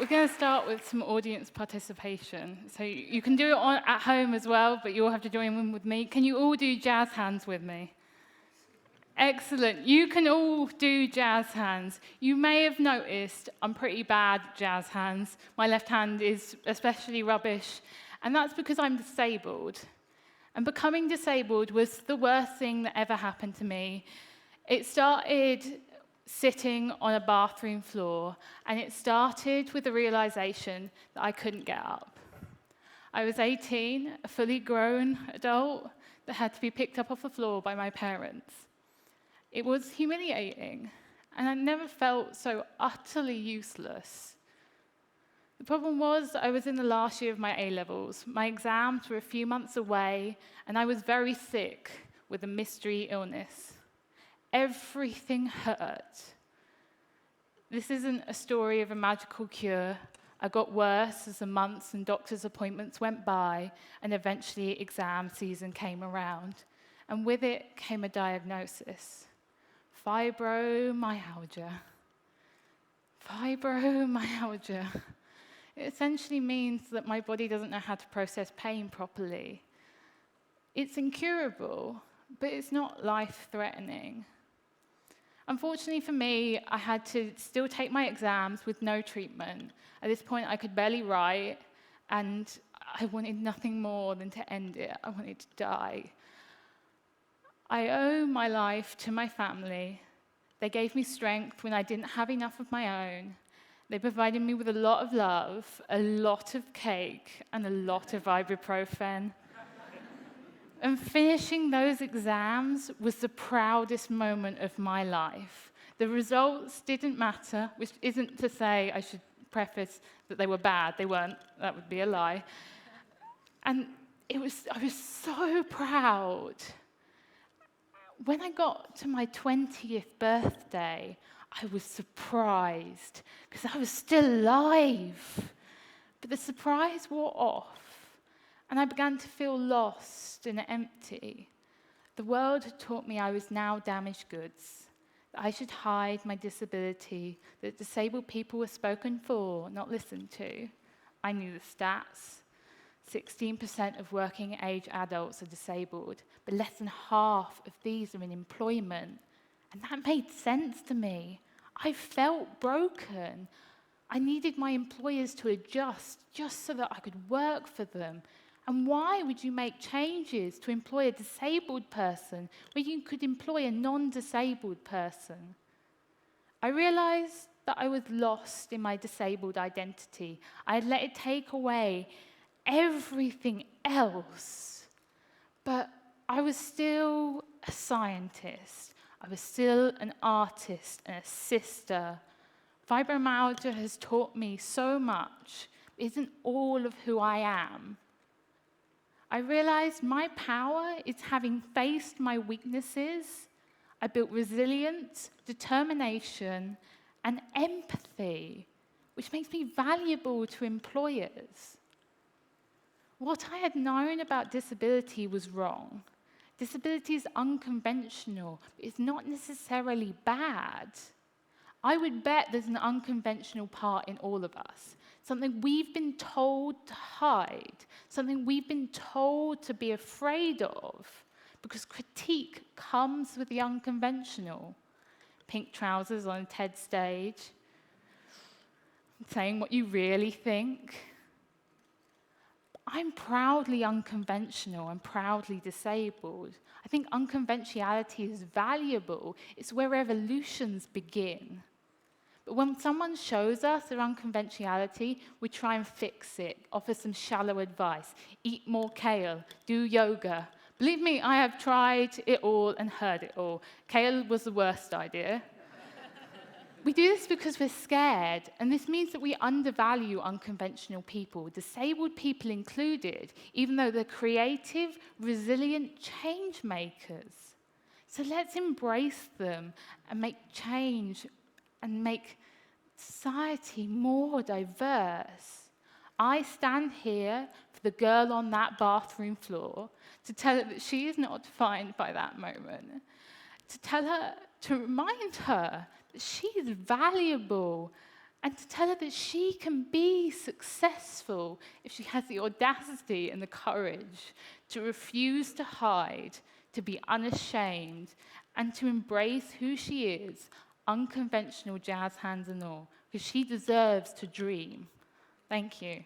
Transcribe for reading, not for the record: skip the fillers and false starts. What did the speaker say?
going to start with some audience participation. So you can do it at home as well, but you all have to join in with me. Can you all do jazz hands with me? Excellent. You can all do jazz hands. You may have noticed I'm pretty bad at jazz hands. My left hand is especially rubbish, and that's because I'm disabled. And becoming disabled was the worst thing that ever happened to me. It started sitting on a bathroom floor, and it started with the realization that I couldn't get up. I was 18, a fully grown adult that had to be picked up off the floor by my parents. It was humiliating, and I never felt so utterly useless. The problem was I was in the last year of my A-levels. My exams were a few months away, and I was very sick with a mystery illness. Everything hurt. This isn't a story of a magical cure. I got worse as the months and doctor's appointments went by, and eventually exam season came around. And with it came a diagnosis. Fibromyalgia. Fibromyalgia. It essentially means that my body doesn't know how to process pain properly. It's incurable, but it's not life-threatening. Unfortunately for me, I had to still take my exams with no treatment. At this point, I could barely write, and I wanted nothing more than to end it. I wanted to die. I owe my life to my family. They gave me strength when I didn't have enough of my own. They provided me with a lot of love, a lot of cake, and a lot of ibuprofen. And finishing those exams was the proudest moment of my life. The results didn't matter, which isn't to say, I should preface, that they were bad. They weren't. That would be a lie. And I was so proud. When I got to my 20th birthday, I was surprised, because I was still alive. But the surprise wore off, and I began to feel lost and empty. The world had taught me I was now damaged goods, that I should hide my disability, that disabled people were spoken for, not listened to. I knew the stats. 16% of working-age adults are disabled, but less than half of these are in employment. And that made sense to me. I felt broken. I needed my employers to adjust just so that I could work for them. And why would you make changes to employ a disabled person when you could employ a non-disabled person? I realized that I was lost in my disabled identity. I had let it take away everything else. But I was still a scientist. I was still an artist and a sister. Fibromyalgia has taught me so much. It isn't all of who I am. I realized my power is having faced my weaknesses. I built resilience, determination, and empathy, which makes me valuable to employers. What I had known about disability was wrong. Disability is unconventional, but it's not necessarily bad. I would bet there's an unconventional part in all of us, something we've been told to hide, something we've been told to be afraid of, because critique comes with the unconventional. Pink trousers on a TED stage, saying what you really think. I'm proudly unconventional and proudly disabled. I think unconventionality is valuable. It's where revolutions begin. But when someone shows us their unconventionality, we try and fix it, offer some shallow advice, eat more kale, do yoga. Believe me, I have tried it all and heard it all. Kale was the worst idea. We do this because we're scared, and this means that we undervalue unconventional people, disabled people included, even though they're creative, resilient change makers. So let's embrace them and make change and make society more diverse. I stand here for the girl on that bathroom floor to tell her that she is not defined by that moment, to remind her that she is valuable and to tell her that she can be successful if she has the audacity and the courage to refuse to hide, to be unashamed, and to embrace who she is, unconventional jazz hands and all, because she deserves to dream. Thank you.